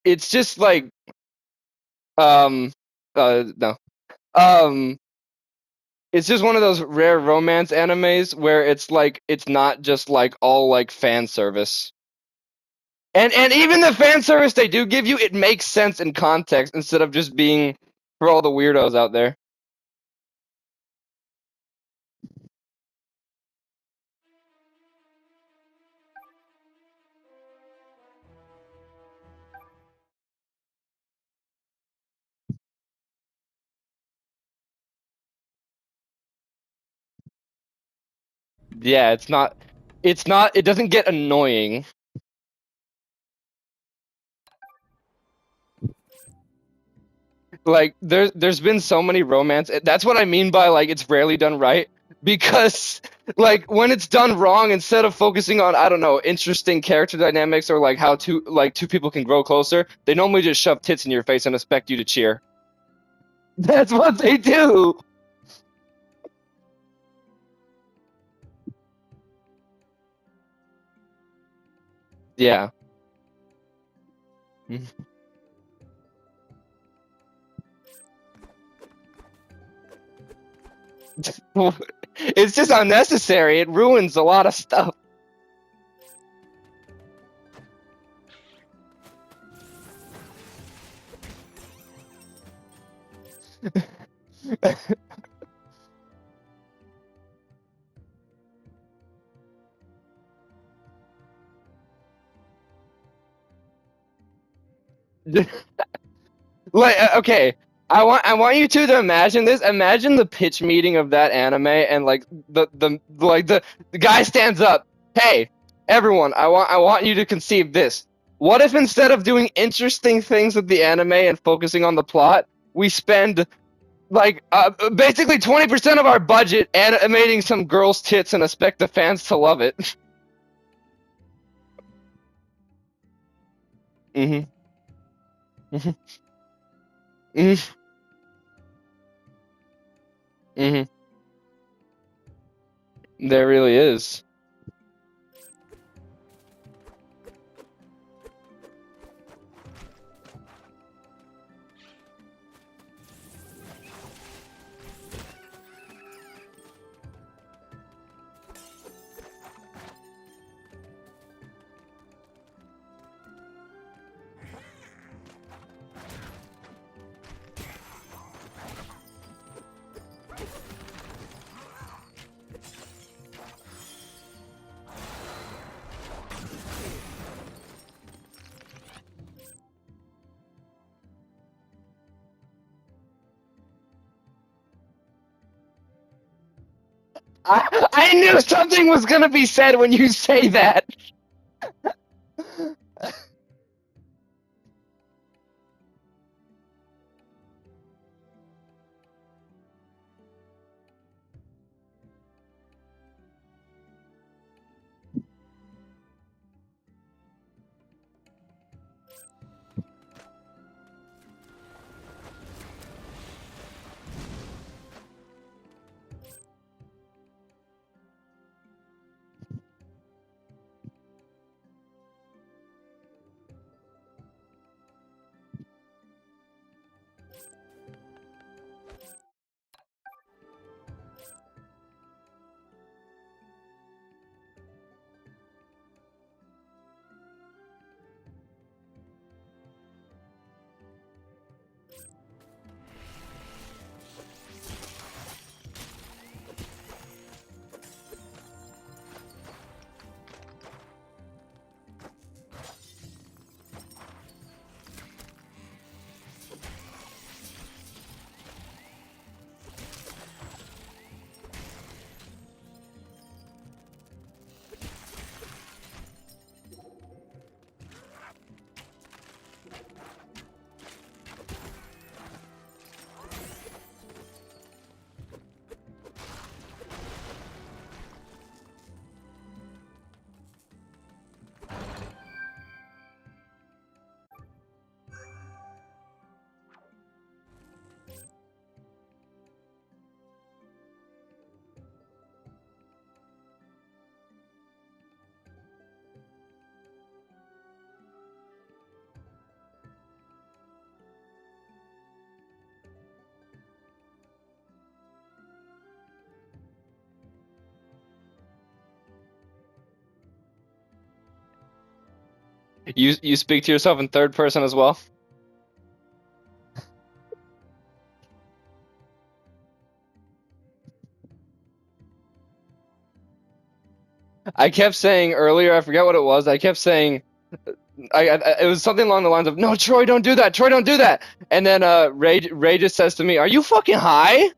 it's just like um no. Um it's just one of those rare romance animes where it's like it's not just like all like fan service. And even the fan service they do give you, it makes sense in context instead of just being for all the weirdos out there. Yeah, it's not it doesn't get annoying. Like there's been so many romance. That's what I mean by like it's rarely done right because like when it's done wrong, instead of focusing on I don't know interesting character dynamics or like how two people can grow closer, they normally just shove tits in your face and expect you to cheer. That's what they do. Yeah. It's just unnecessary. It ruins a lot of stuff. Like okay, I want you two to imagine this. Imagine the pitch meeting of that anime and like the guy stands up. Hey, everyone, I want you to conceive this. What if instead of doing interesting things with the anime and focusing on the plot, we spend like basically 20% of our budget animating some girl's tits and expect the fans to love it? hmm hmm hmm hmm There really is. I knew something was gonna be said when you say that. You speak to yourself in third person as well? I kept saying earlier, I forget what it was. I kept saying, it was something along the lines of, "No, Troy, don't do that. Troy, don't do that." And then Ray just says to me, "Are you fucking high?"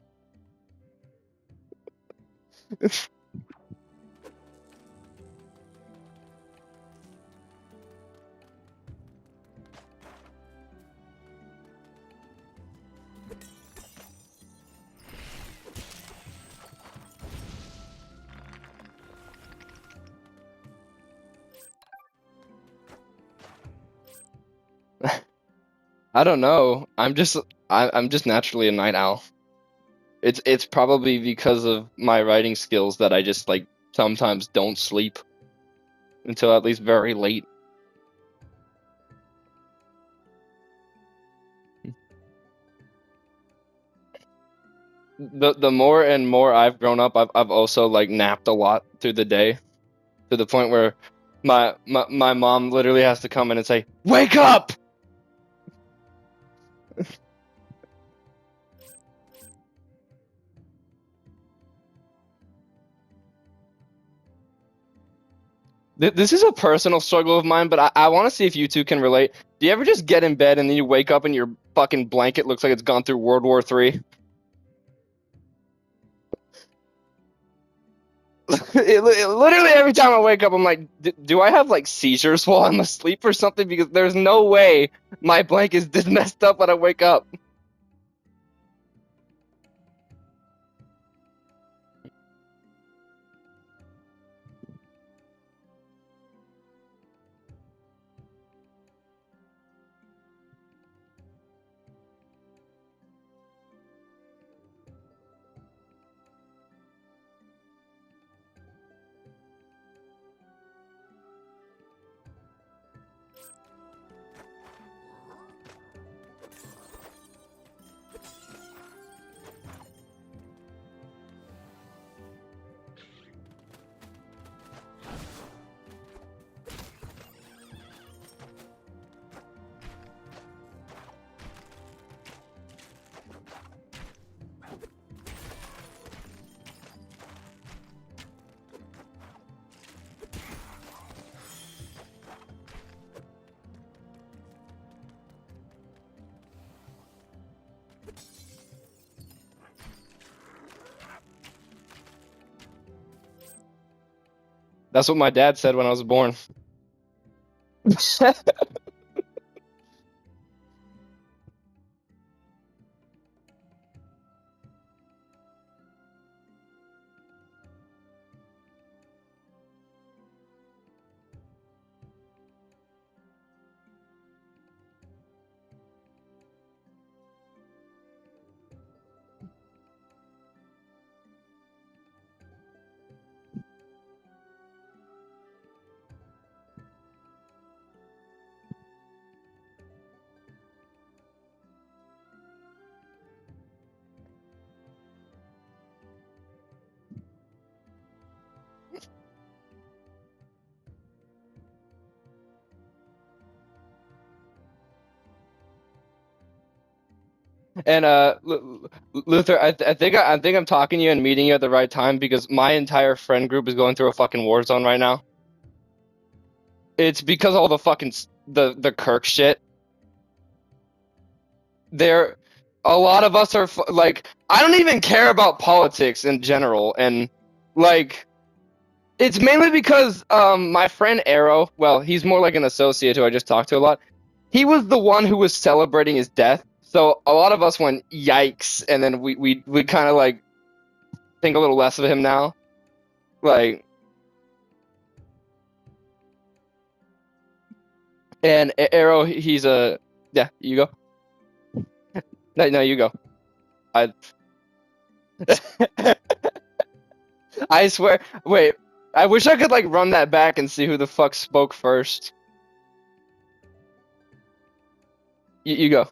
I don't know. I'm just naturally a night owl. It's probably because of my writing skills that I just like sometimes don't sleep until at least very late. The more and more I've grown up, I've also like napped a lot through the day to the point where my mom literally has to come in and say, "Wake up!" This is a personal struggle of mine, but I want to see if you two can relate. Do you ever just get in bed and then you wake up and your fucking blanket looks like it's gone through World War III? Literally every time I wake up, I'm like, do I have like seizures while I'm asleep or something? Because there's no way my blanket is this messed up when I wake up. That's what my dad said when I was born. And Luther, I think I'm talking to you and meeting you at the right time because my entire friend group is going through a fucking war zone right now. It's because all the fucking the Kirk shit. There, a lot of us are like, I don't even care about politics in general, and like, it's mainly because my friend Arrow, well, he's more like an associate who I just talked to a lot. He was the one who was celebrating his death, so a lot of us went yikes, and then we kind of like think a little less of him now. Like, and Arrow, he's a yeah. You go. No, you go. I I swear. Wait, I wish I could like run that back and see who the fuck spoke first. You go.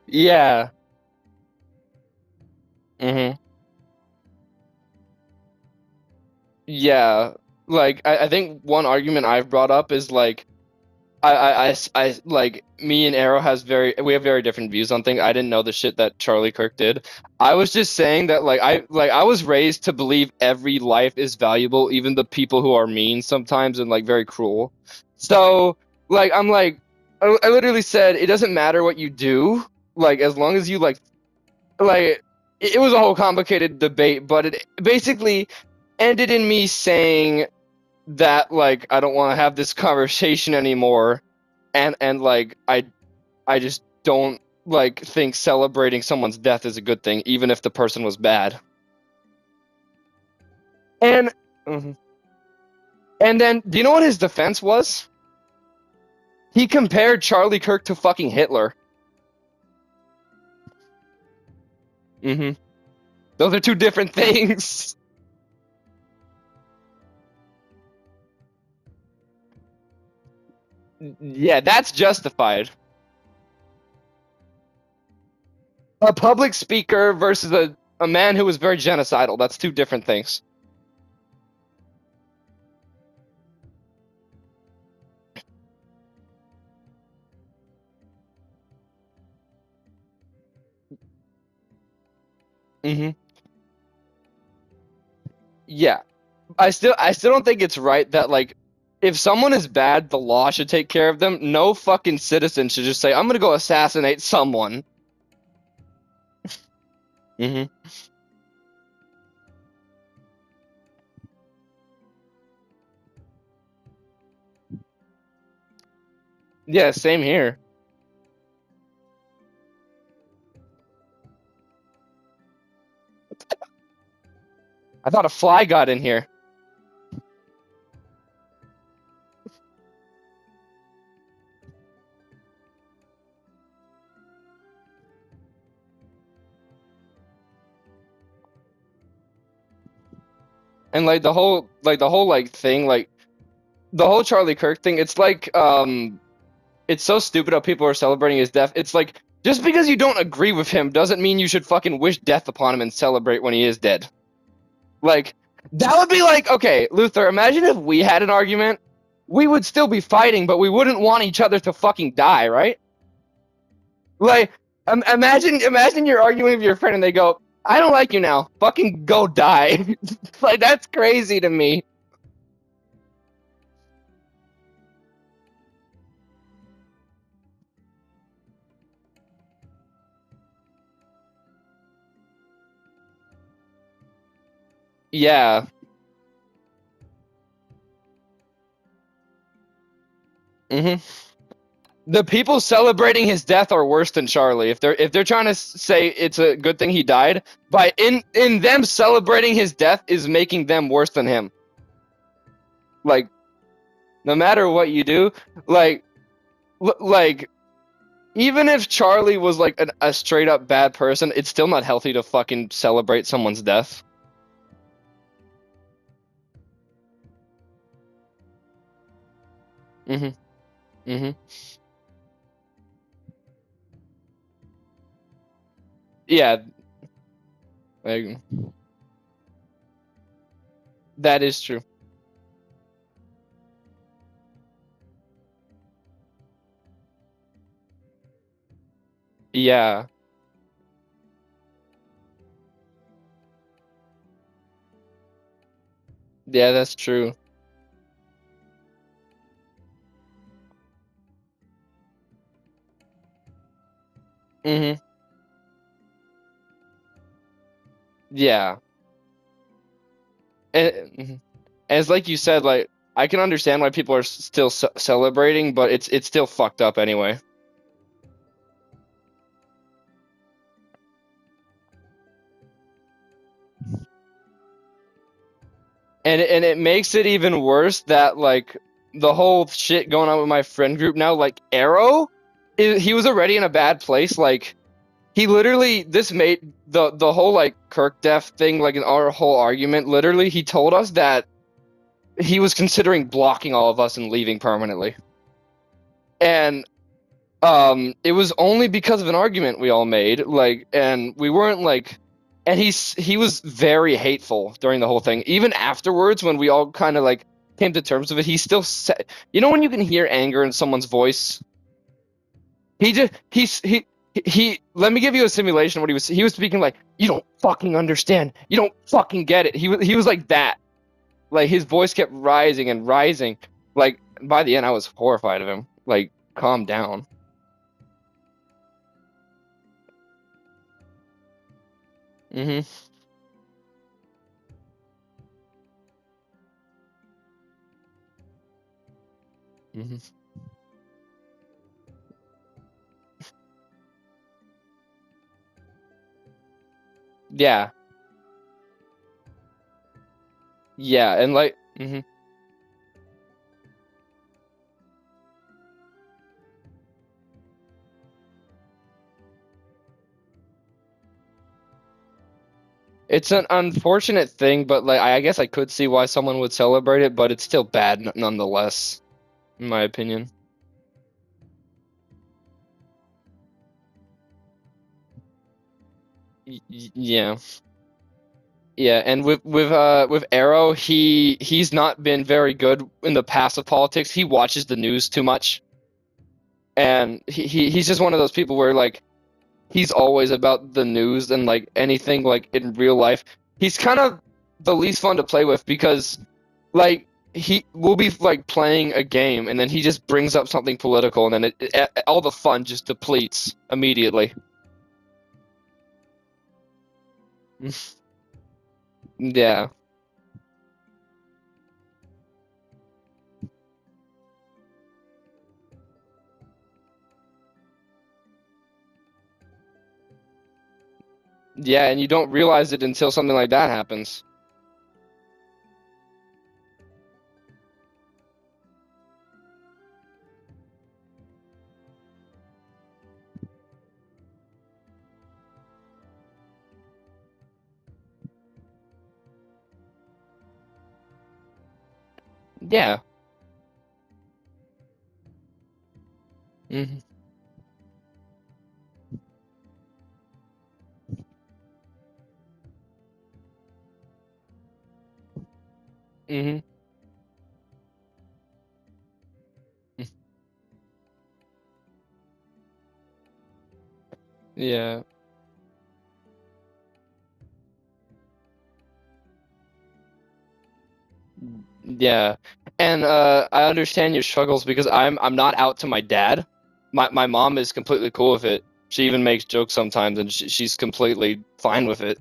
Yeah. Hmm. Yeah. Like I think one argument I've brought up is like like me and Arrow has we have very different views on things. I didn't know the shit that Charlie Kirk did. I was just saying that like I was raised to believe every life is valuable, even the people who are mean sometimes and like very cruel. So like I'm like I literally said it doesn't matter what you do, like as long as you like it was a whole complicated debate, but it basically ended in me saying that like I don't want to have this conversation anymore and like I just don't like think celebrating someone's death is a good thing even if the person was bad. And Mhm. And then do you know what his defense was? He compared Charlie Kirk to fucking Hitler. Mhm. Those are two different things. Yeah, that's justified. A public speaker versus a man who was very genocidal. That's two different things. Mhm. Yeah. I still don't think it's right that like if someone is bad, the law should take care of them. No fucking citizen should just say, "I'm gonna go assassinate someone." Hmm. Yeah, same here. I thought a fly got in here. And like the whole like thing, like the whole Charlie Kirk thing, it's so stupid how people are celebrating his death. It's like just because you don't agree with him doesn't mean you should fucking wish death upon him and celebrate when he is dead. Like that would be like, okay, Luther, imagine if we had an argument, we would still be fighting, but we wouldn't want each other to fucking die, right? Like, imagine you're arguing with your friend and they go, "I don't like you now. Fucking go die." Like that's crazy to me. Yeah. Hmm. The people celebrating his death are worse than Charlie. If they're trying to say it's a good thing he died, by in them celebrating his death is making them worse than him. Like no matter what you do, like like even if Charlie was like a straight up bad person, it's still not healthy to fucking celebrate someone's death. Hmm. Hmm. Yeah, like, that is true. Yeah, yeah, that's true. Hmm. Yeah, and, mhm. And it's like you said, like I can understand why people are still celebrating, but it's still fucked up anyway. And it makes it even worse that like the whole shit going on with my friend group now, like Arrow, he was already in a bad place. Like he literally this made the whole like Kirk death thing, like in our whole argument. Literally, he told us that he was considering blocking all of us and leaving permanently. And It was only because of an argument we all made, like, and we weren't like, and he was very hateful during the whole thing. Even afterwards, when we all kind of like came to terms with it, he still said, you know, when you can hear anger in someone's voice, he just he. Let me give you a simulation of what he was speaking like. You don't fucking understand. You don't fucking get it. He was like that. Like his voice kept rising and rising. Like by the end, I was horrified of him. Like, calm down. Mm-hmm. Mm-hmm. Yeah. Yeah, and like, it's an unfortunate thing, but like, I guess I could see why someone would celebrate it, but it's still bad nonetheless, in my opinion. Yeah. Yeah, and with Arrow, he's not been very good in the past of politics. He watches the news too much, and he's just one of those people where like he's always about the news and like anything like in real life. He's kind of the least fun to play with because like he will be like playing a game and then he just brings up something political and then all the fun just depletes immediately. Yeah. Yeah, and you don't realize it until something like that happens. Yeah. Hmm. Hmm. Yeah. Yeah. And I understand your struggles because I'm not out to my dad. My mom is completely cool with it. She even makes jokes sometimes and she's completely fine with it.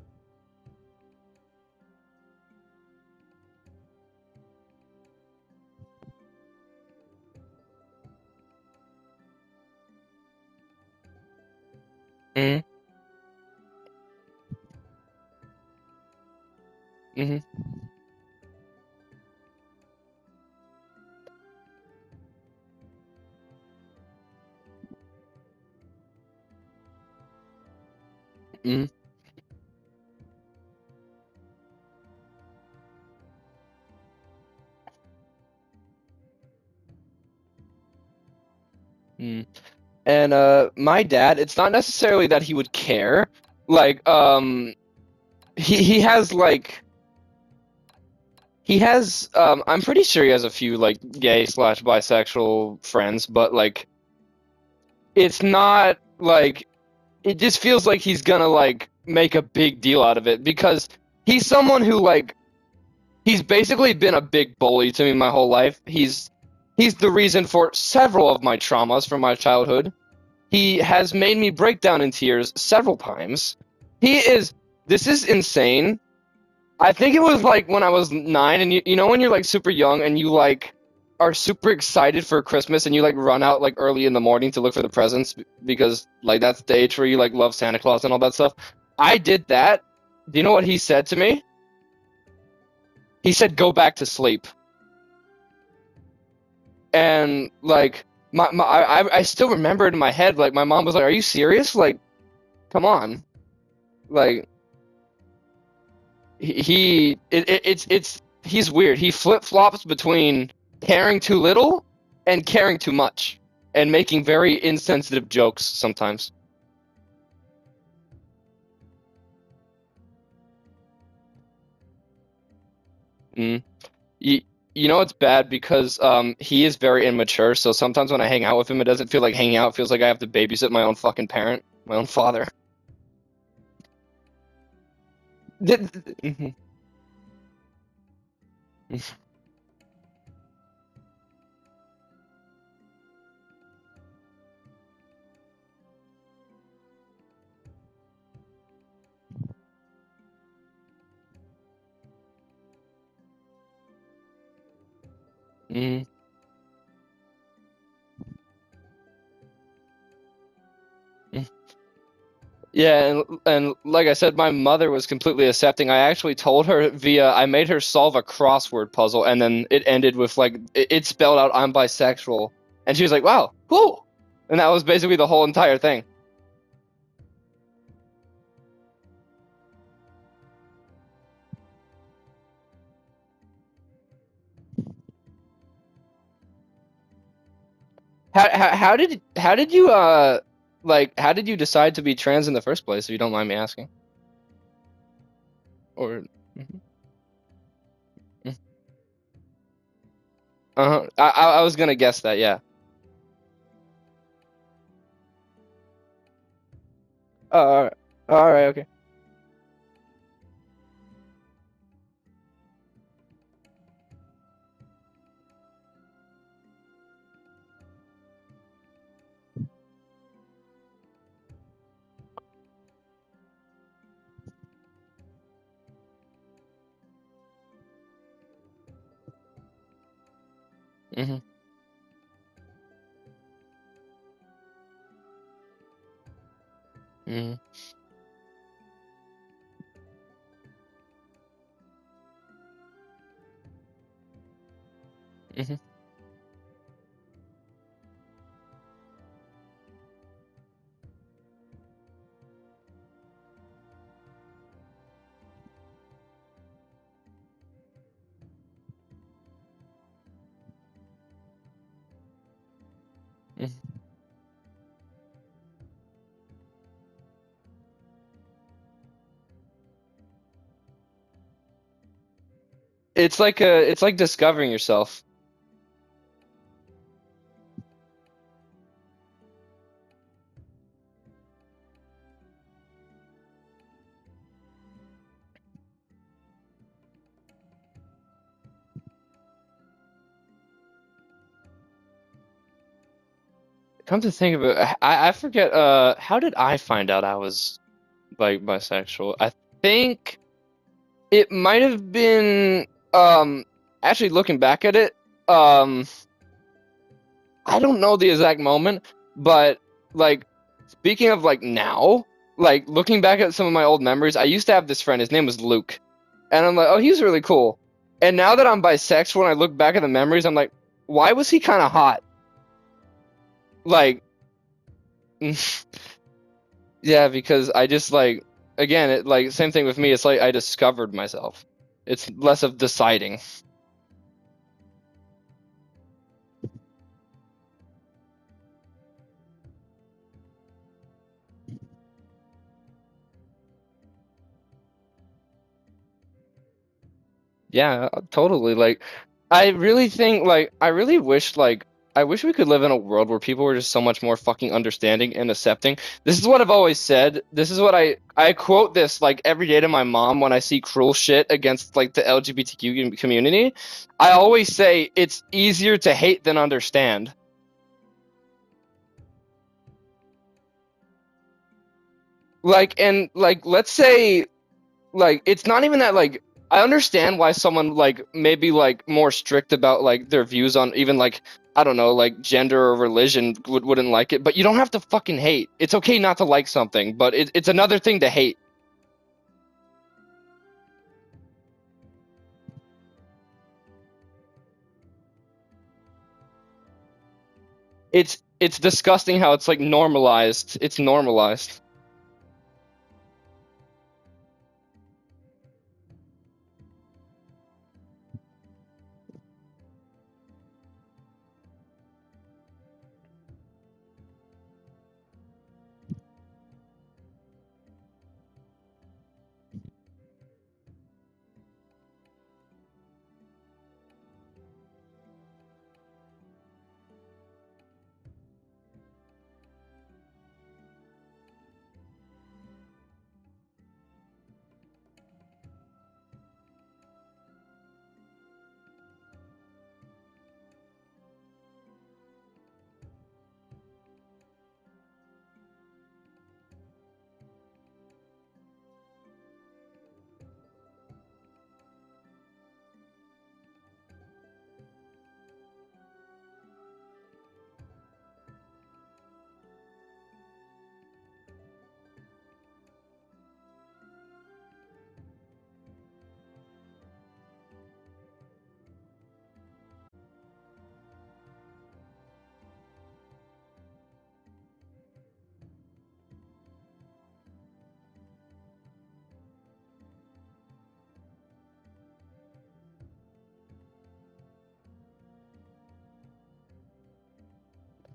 Hmm. Hmm. Hmm. Mm. And my dad, it's not necessarily that he would care. Like he has like he has I'm pretty sure he has a few like gay slash bisexual friends, but like it's not like it just feels like he's gonna like make a big deal out of it because he's someone who like he's basically been a big bully to me my whole life. He's the reason for several of my traumas from my childhood. He has made me break down in tears several times. He is this is insane. I think it was like when I was 9 and you know when you're like super young and you like are super excited for Christmas and you like run out like early in the morning to look for the presents because like that's the age where you like love Santa Claus and all that stuff. I did that. Do you know what he said to me? He said go back to sleep. And like I still remember it in my head like my mom was like, "Are you serious? Like come on." Like it's he's weird. He flip-flops between caring too little and caring too much. and making very insensitive jokes sometimes. Mm. You, you know it's bad because he is very immature, so sometimes when I hang out with him, it doesn't feel like hanging out. It feels like I have to babysit my own fucking parent, my own father. Mhm. Mhm. Yeah, and like I said, my mother was completely accepting. I actually told her I made her solve a crossword puzzle, and then it ended with like it spelled out I'm bisexual, and she was like, "Wow, cool," and that was basically the whole entire thing. How did you like how did you decide to be trans in the first place, if you don't mind me asking? Or mhm, mhm. Uh-huh. I was gonna guess that, yeah. All right, all right, okay. Hmm. Hmm. Hmm. Hmm. It's like discovering yourself. Come to think of it, I forget. How did I find out I was like bisexual? I think it might have been actually looking back at it. Um, I don't know the exact moment, but like speaking of like now, like looking back at some of my old memories, I used to have this friend. His name was Luke, and I'm like, oh, he's really cool. And now that I'm bisexual, when I look back at the memories, I'm like, why was he kind of hot? Like. Yeah, because I just like again, it like same thing with me. It's like I discovered myself. It's less of deciding. Yeah, totally. Like I really think like I really wish like I wish we could live in a world where people were just so much more fucking understanding and accepting. This is what I've always said. This is what I quote this like every day to my mom when I see cruel shit against like the LGBTQ community. I always say it's easier to hate than understand. Like and like let's say like it's not even that like I understand why someone like maybe like more strict about like their views on even like I don't know like gender or religion wouldn't like it, but you don't have to fucking hate. It's okay not to like something, but it's another thing to hate. It's disgusting how it's like normalized. It's normalized.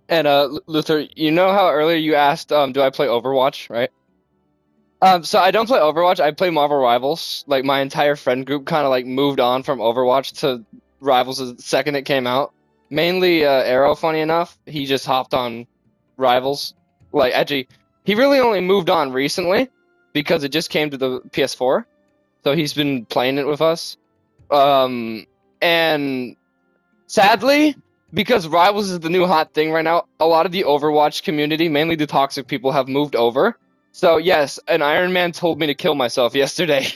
And Luther, you know how earlier you asked, do I play Overwatch, right? So I don't play Overwatch. I play Marvel Rivals. Like my entire friend group kind of like moved on from Overwatch to Rivals the second it came out. Mainly Arrow, funny enough, he just hopped on Rivals. Like actually, he really only moved on recently because it just came to the PS4. So he's been playing it with us. And sadly, because Rivals is the new hot thing right now, a lot of the Overwatch community, mainly the toxic people, have moved over. So yes, an Iron Man told me to kill myself yesterday.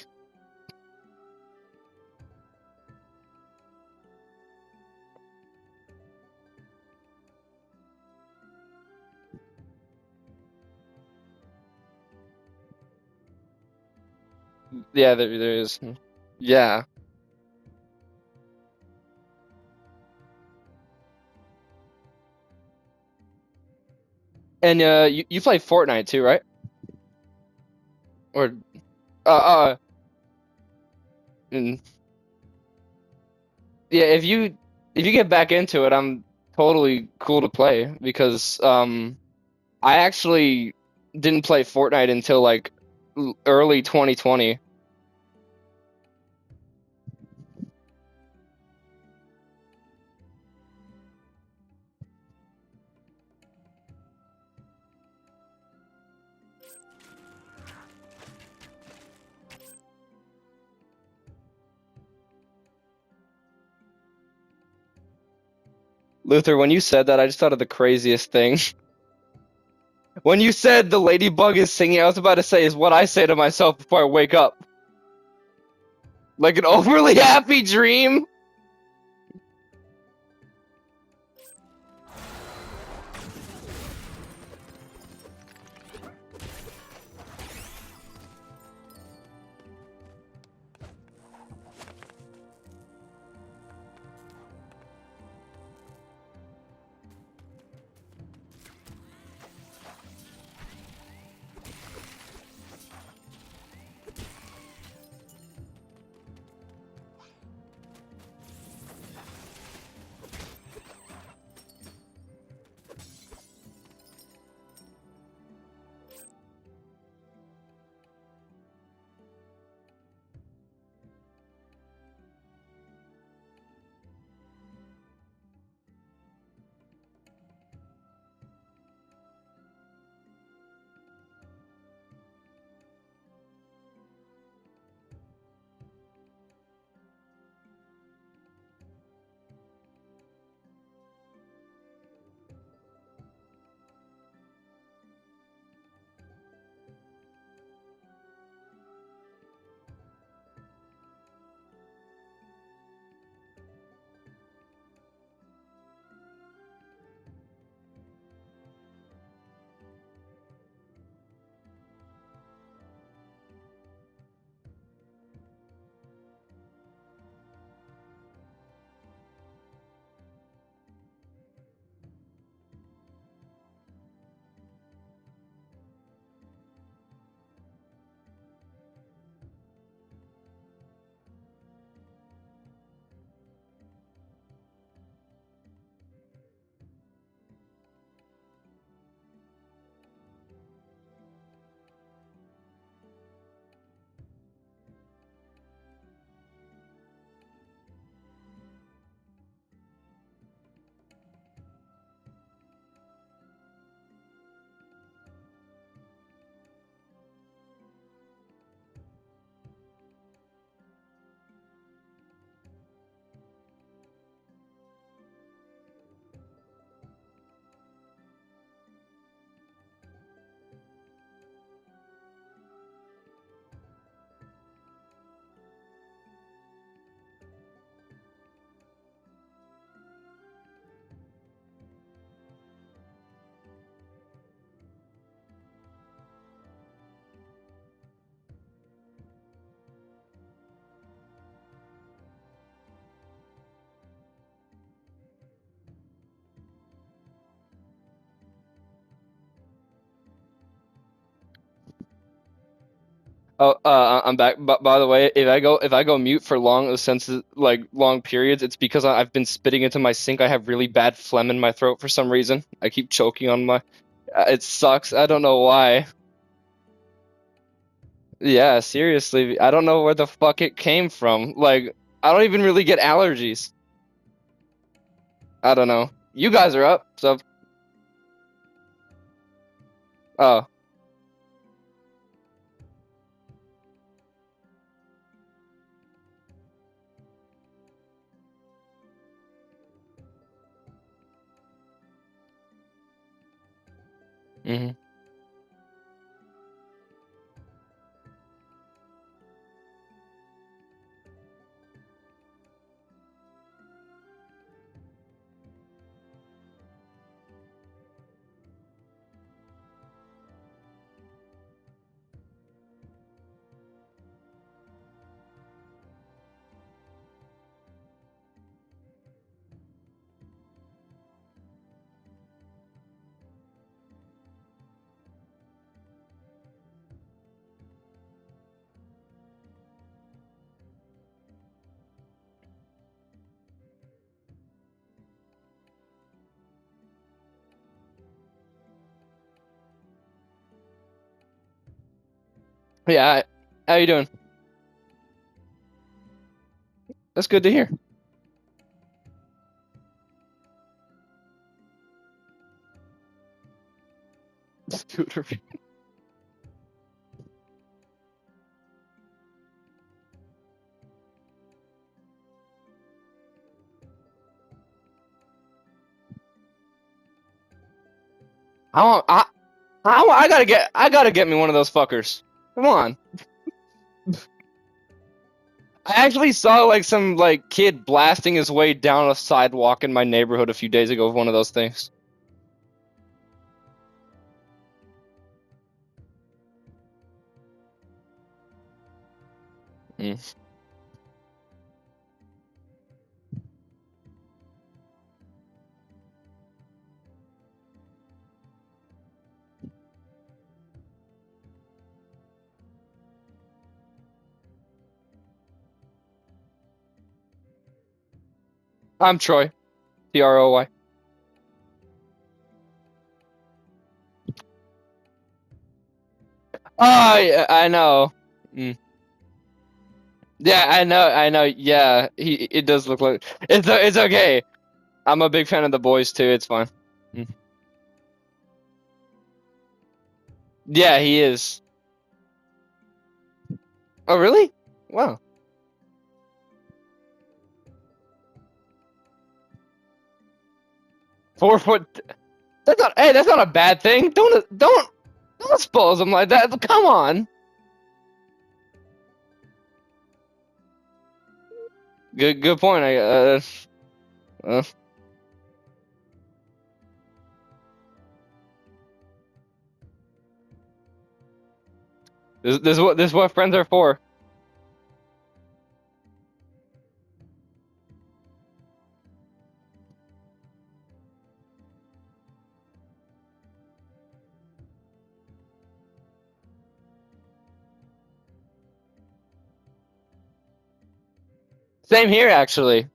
Yeah, there is. Yeah, and you play Fortnite too, right? Or uh uh, mm, yeah. If you get back into it, I'm totally cool to play because I actually didn't play Fortnite until like early 2020. Luther, when you said that, I just thought of the craziest thing. When you said the ladybug is singing, I was about to say is what I say to myself before I wake up. Like an overly happy dream. Oh, I'm back. But by the way, if I go mute for long senses like long periods, it's because I've been spitting into my sink. I have really bad phlegm in my throat for some reason. I keep choking on my. It sucks. I don't know why. Yeah, seriously, I don't know where the fuck it came from. Like, I don't even really get allergies. I don't know. You guys are up, so oh. Hmm. Yeah, how you doing? That's good to hear. Scooter. I want, I gotta get me one of those fuckers. Come on. I actually saw like some like kid blasting his way down a sidewalk in my neighborhood a few days ago with one of those things. Mm. I'm Troy. Troy. Oh, yeah, I know. Mm. Yeah, I know. I know. Yeah, it does look like it's okay. I'm a big fan of the boys too. It's fine. Mm. Yeah, he is. Oh, really? Wow. 4 foot. That's not. Hey, that's not a bad thing. Don't expose him like that. Come on. Good point. Uh, this is what friends are for. Same here, actually.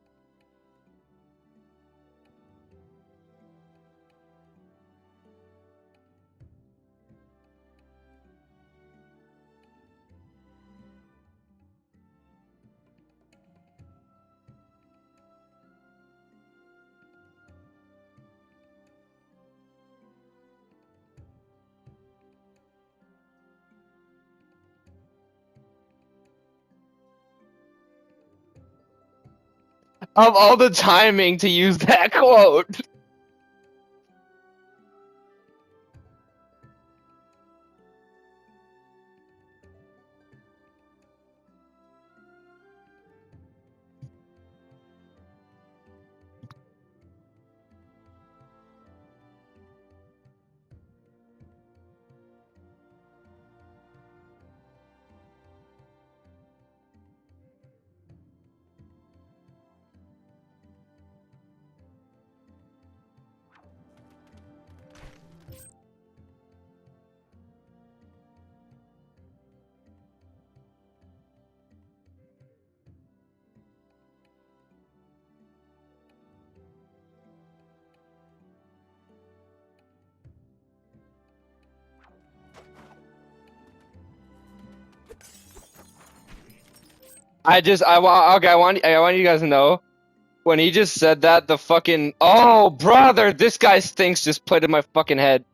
Of all the timing to use that quote. I want you guys to know, when he just said that, the fucking, oh, brother, this guy's things just played in my fucking head.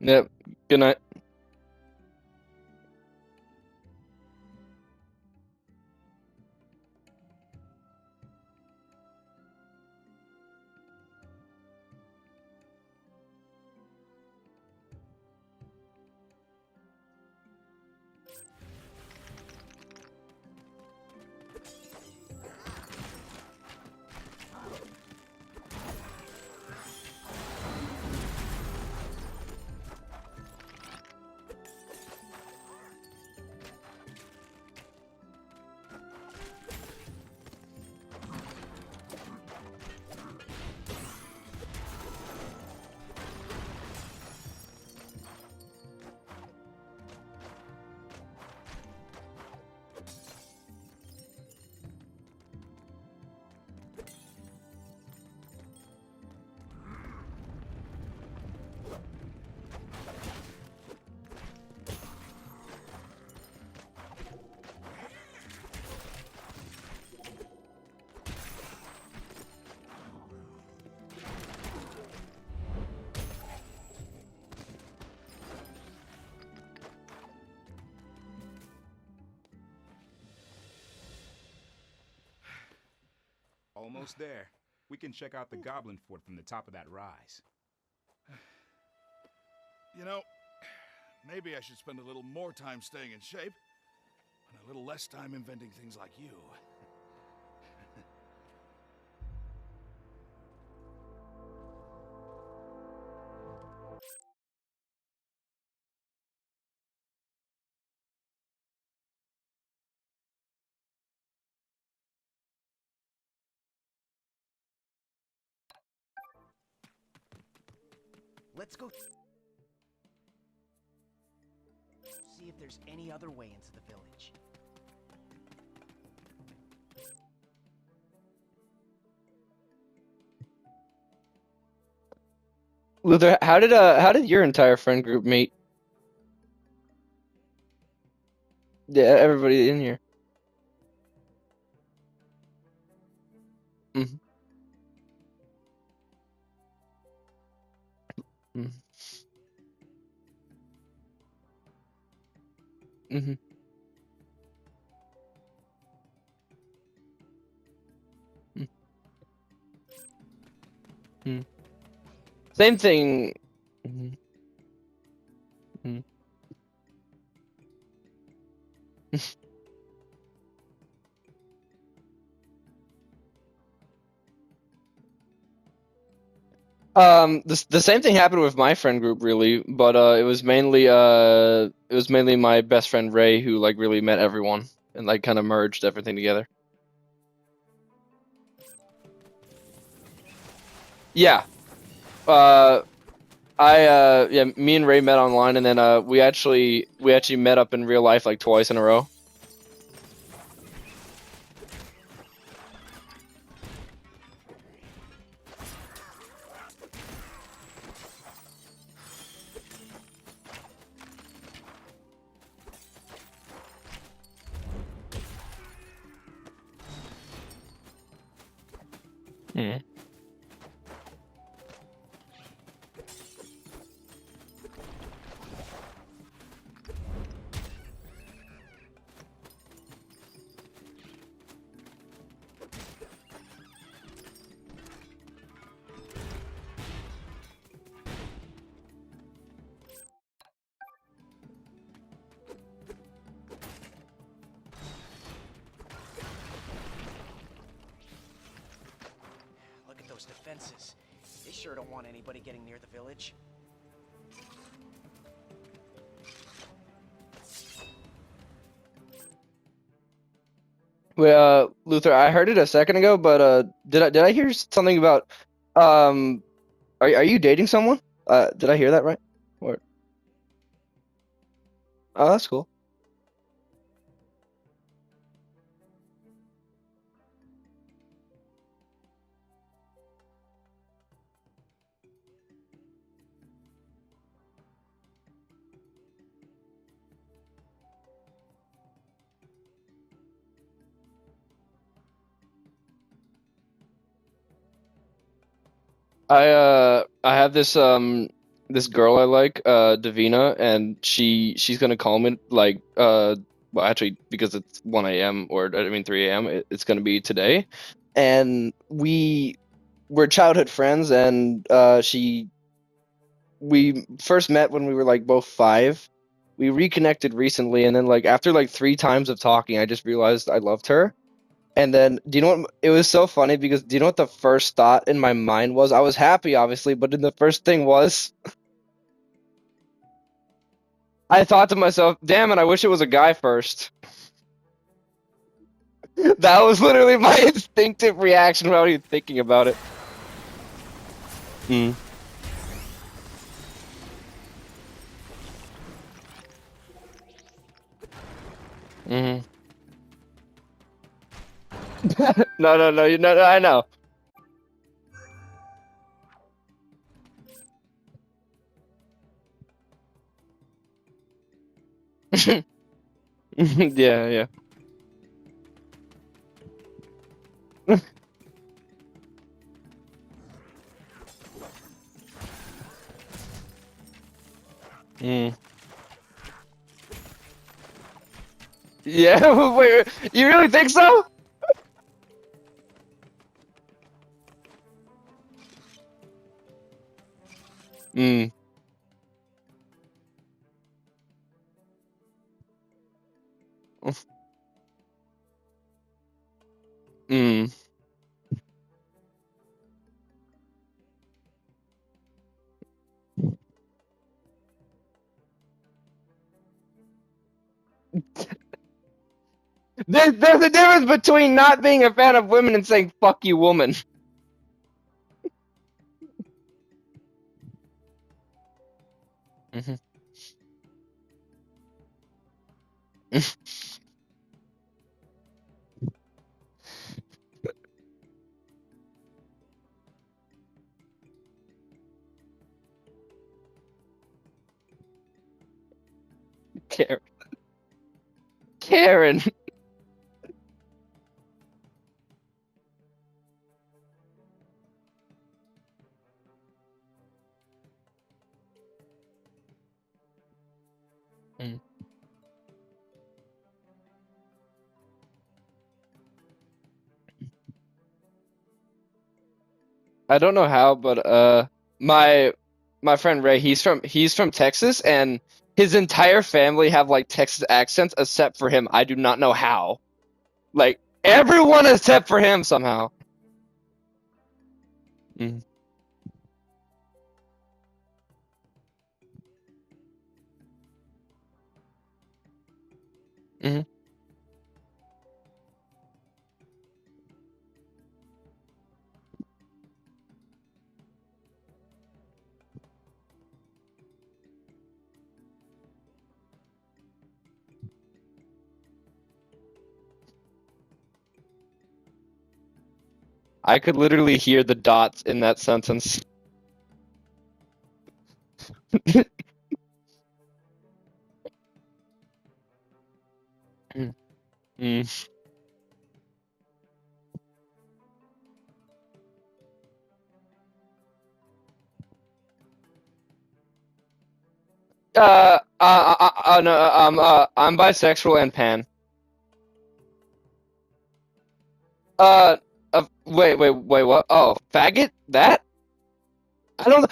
Yep. Good night. Almost there. We can check out the Goblin Fort from the top of that rise. You know, maybe I should spend a little more time staying in shape, and a little less time inventing things like you. Let's go see if there's any other way into the village. Luther, how did your entire friend group meet? Yeah, everybody in here. Mm-hmm. Mm-hmm. Mm-hmm. Same thing. Mhm. Mhm. The same thing happened with my friend group really, but it was mainly my best friend Ray who like really met everyone and like kind of merged everything together. Yeah. Uh, yeah, me and Ray met online, and then we actually met up in real life like twice in a row. Hmm. defenses. They sure don't want anybody getting near the village. Well, Luther, I heard it a second ago, but did I hear something about um are you dating someone? Did I hear that right? Or oh, that's cool. I have this girl I like, Davina, and she's gonna call me like well actually because it's 1 a.m. or I mean 3 a.m. It's gonna be today, and we're childhood friends, and we first met when we were like both 5. We reconnected recently, and then like after like 3 times of talking, I just realized I loved her. And then, do you know what? It was so funny because do you know what the first thought in my mind was? I was happy, obviously, but then the first thing was, I thought to myself, damn it, I wish it was a guy first. That was literally my instinctive reaction without even thinking about it. Mm. Hmm. No, no, I know. Yeah, yeah. Mm. Yeah, wait, you really think so? Mm. Mm. There's a difference between not being a fan of women and saying "fuck you, woman." Hmm. Karen. Karen. Mm. I don't know how, but my my friend Ray, he's from Texas, and his entire family have like Texas accents except for him. I do not know how. Like everyone except for him somehow. Mm. Hmm. I could literally hear the dots in that sentence. Mm. Mm. No, I'm bisexual and pan. Wait, what? Oh, faggot? That? I don't.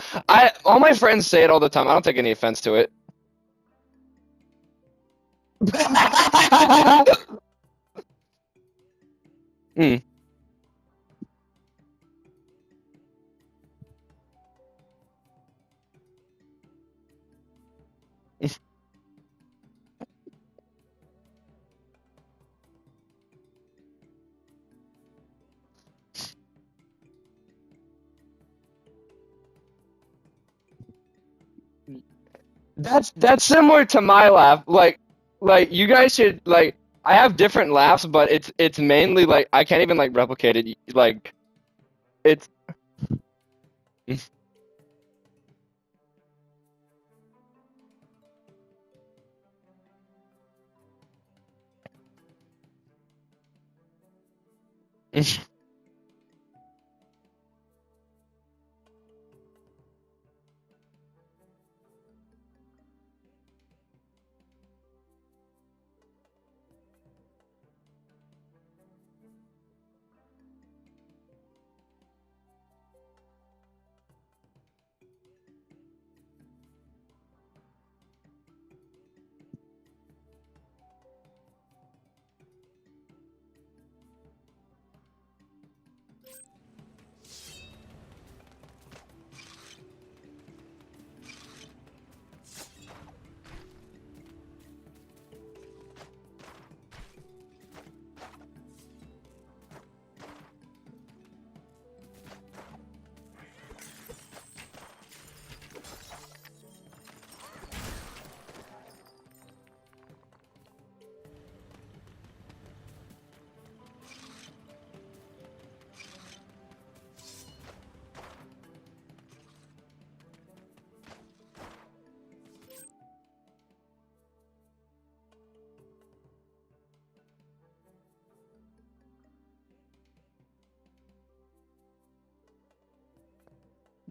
All my friends say it all the time. I don't take any offense to it. Mm. That's similar to my laugh. Like you guys should like. I have different laughs, but it's mainly like I can't even like replicate it. Like it's.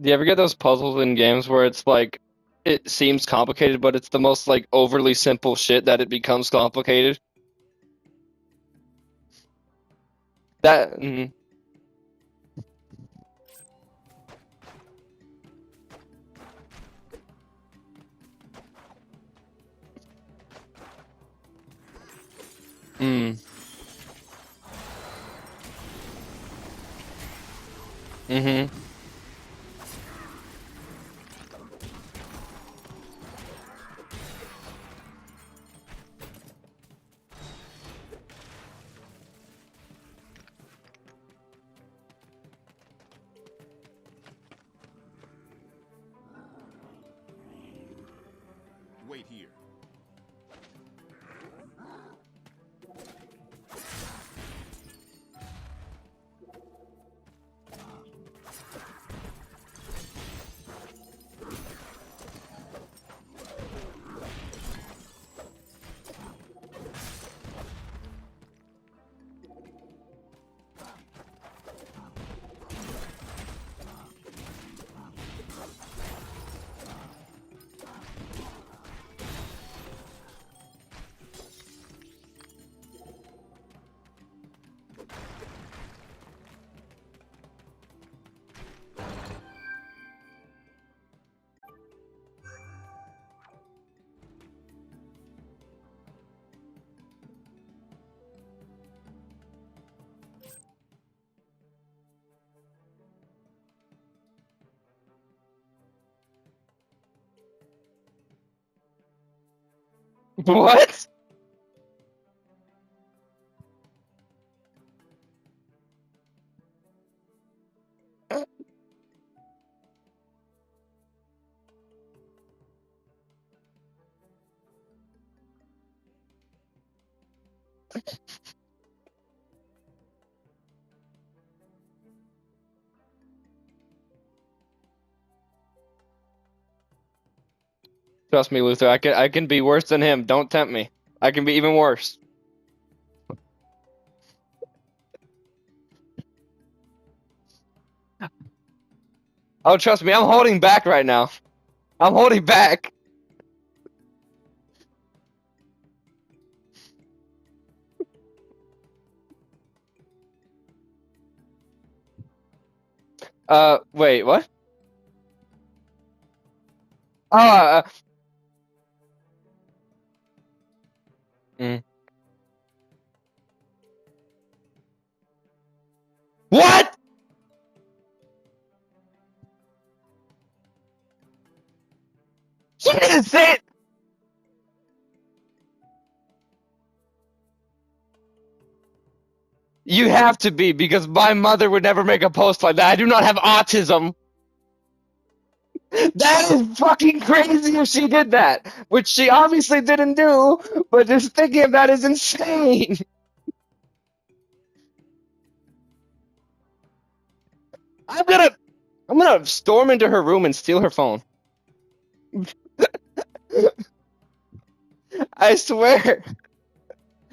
Do you ever get those puzzles in games where it's like it seems complicated, but it's the most like overly simple shit that it becomes complicated? That mm, mm-hmm. Wait here. What? Trust me, Luther. I can be worse than him. Don't tempt me. I can be even worse. Oh, trust me. I'm holding back right now. I'm holding back. Wait, what? Uh, mm. What? You didn't say it. You have to be because my mother would never make a post like that. I do not have autism. That is fucking crazy if she did that, which she obviously didn't do, but just thinking of that is insane. I'm gonna, I'm gonna storm into her room and steal her phone. I swear.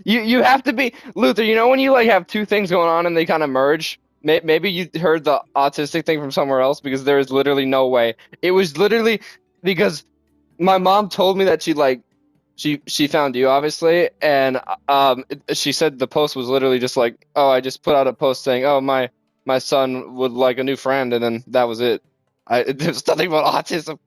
You have to be Luther. You know when you like have two things going on and they kind of merge. Maybe you heard the autistic thing from somewhere else because there is literally no way. It was literally because my mom told me that she found you obviously, and she said the post was literally just like, oh, I just put out a post saying, oh, my son would like a new friend, and then that was it. There's nothing about autism.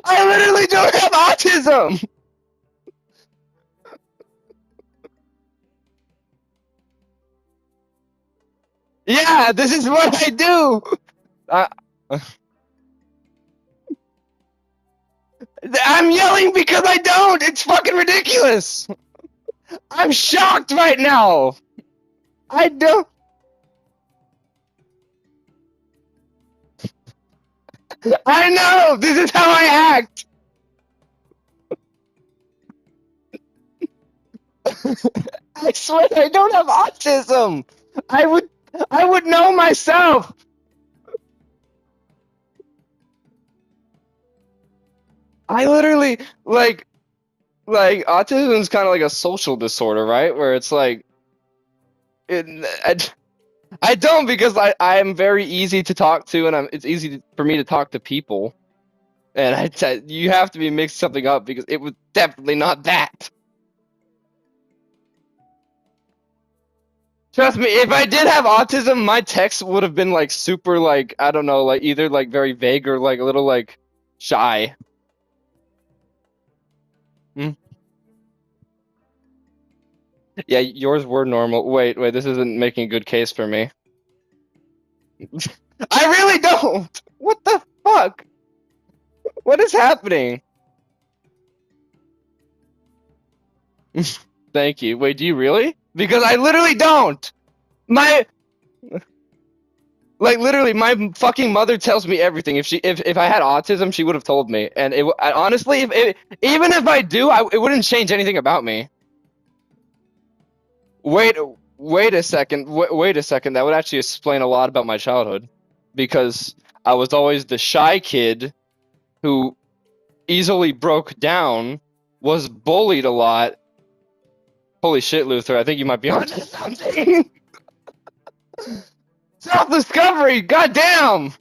I literally don't have autism. Yeah, this is what I do. I, I'm yelling because I don't. It's fucking ridiculous. I'm shocked right now. I don't. I know. This is how I act. I swear I don't have autism. I would know myself. I literally like autism is kind of like a social disorder, right? Where it's like it, I don't because I am very easy to talk to and it's easy for me to talk to people. And you have to be mixed something up because it was definitely not that. Trust me, if I did have autism, my text would have been like super like I don't know, like either like very vague or like a little like shy. Hmm? Yeah, yours were normal. Wait, this isn't making a good case for me. I really don't. What the fuck? What is happening? Thank you. Wait, do you really? Because I literally don't. My Like literally, my fucking mother tells me everything. If I had autism, she would have told me. And honestly, even if I do, it wouldn't change anything about me. Wait, wait a second. Wait a second. That would actually explain a lot about my childhood, because I was always the shy kid who easily broke down, was bullied a lot. Holy shit, Luther! I think you might be onto something. Self-discovery. Goddamn.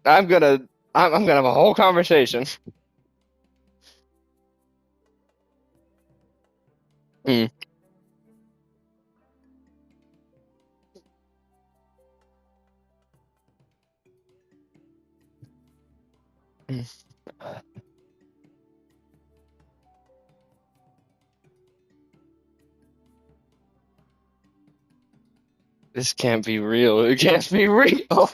I'm gonna have a whole conversation. Mm. Mm. This can't be real. It can't be real.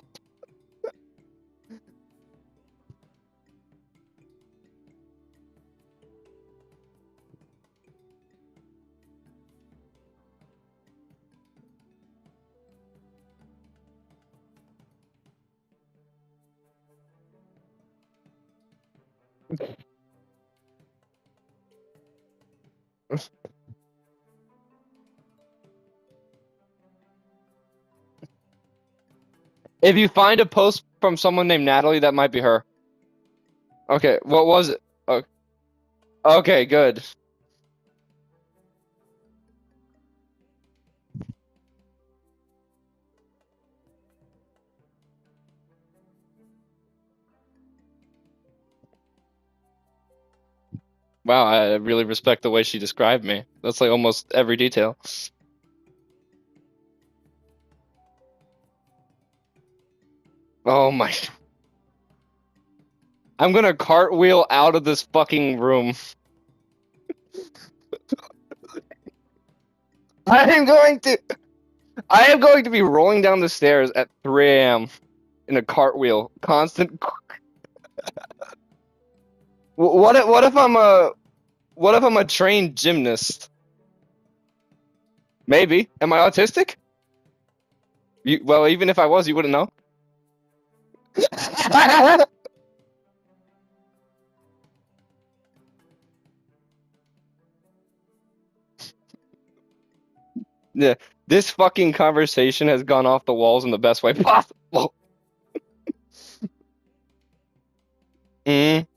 If you find a post from someone named Natalie, that might be her. Okay, what was it? Okay, good. Wow, I really respect the way she described me. That's like almost every detail. Oh my. I'm gonna cartwheel out of this fucking room. I am going to I am going to be rolling down the stairs at 3 a.m. in a cartwheel. Constant. what if I'm a trained gymnast? Maybe. Am I autistic? Well, even if I was, you wouldn't know. Yeah, this fucking conversation has gone off the walls in the best way possible. Mm.